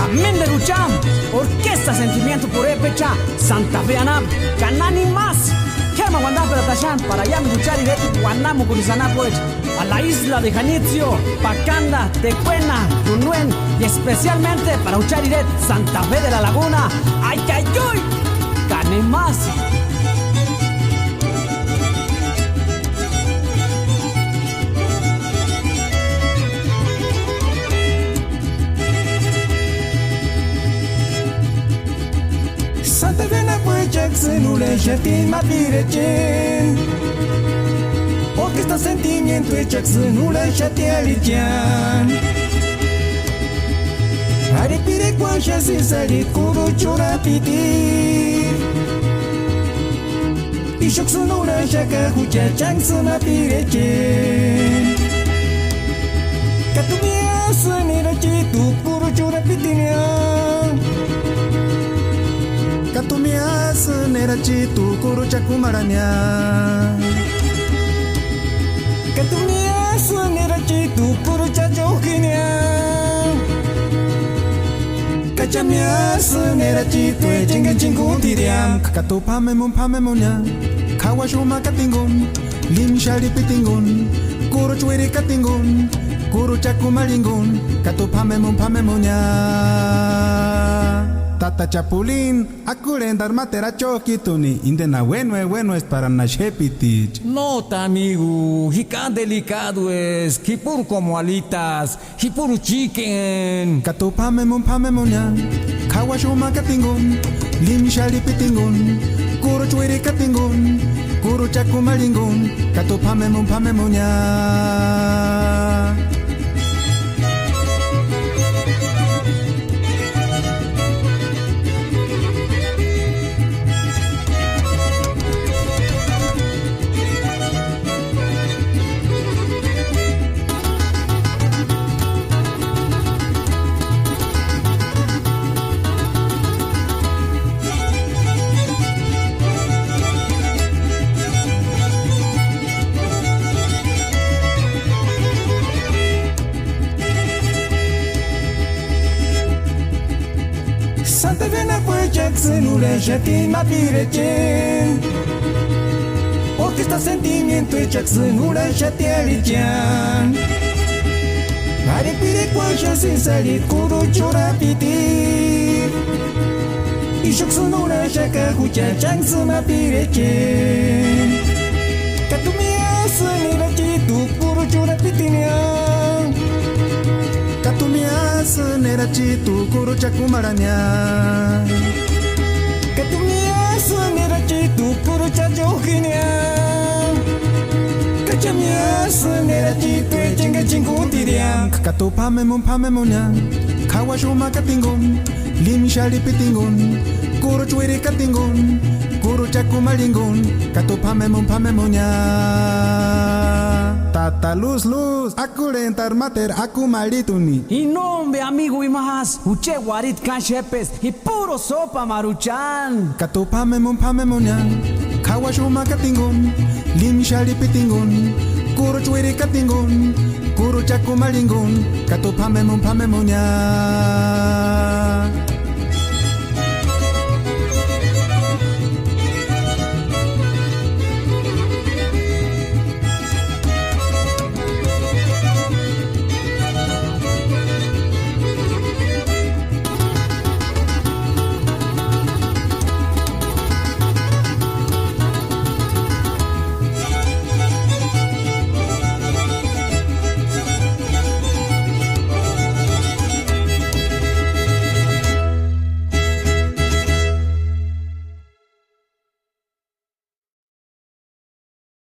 Amén de Rucham, Orquesta Sentimiento por Epecha, Santa Fe Anab, Canani más. Kema Wandap de Tashan, para allá me luchar y de Guanamo Curizana pues, a la isla de Janitzio, Pacanda, Tecuena, Tunuen, y especialmente para luchar y de Santa Fe de la Laguna, ¡ay, ay, ay! ¡Cane más! Santa Vena pues Jackson ule shati mapirechen Orquesta Sentimiento e Jackson ule shati alichan Aripire kwasha sisari kuru chura pitir Ishoksun ule shaka hucha Jackson mapirechen Katumia sunira chitu kuru chura pitinyan Katumia senera citu kuru cakumaranya Katumia senera citu kuru cajokinya Kacamia senera citu e jengga jingku tiriam Kakatu pamemunya Kawashuma katingun Lim shari pitingun Kuru cuiri katingun Kuru cakumaringun Katu pamemunya Tata Chapulín, akurendar matera chokituni, indena bueno es para nachepitich. Nota amigo, hican delicado es, hipur como alitas, hipur chicken. Katu pamemunya, kawashuma katingun, lim shari pitingun, kuru chuiri katingun, kuru chakumaringun, katu pamemunya. Santa Vena pues Jackson ule shati mapirechen Orquesta Sentimiento e Jackson ule shati alichan Aripire kwasha sinsari kuru chura pitir Ishoksun ule shaka hucha Jackson mapirechen Katumia senira citu kuru chura pitinyan Katumia senera citu kuru cakumaranya Katumia senera citu kuru cajokinya Kacamia senera citu e jengga jingku tiriam Kakatu pamemunya Kawashuma katingun Lim shari pitingun Kuru cuiri katingun Kuru cakumaringun Katu pamemunya Tata luz, aku rentar mater, aku malituni. Y nombre amigo y más, uche guarit canchepes y puro sopa maruchan. Katu pamemunya, kawashuma katingun, lim shari pitingun, kuru cuiri katingun, kuru cakumaringun, katu pamemunya.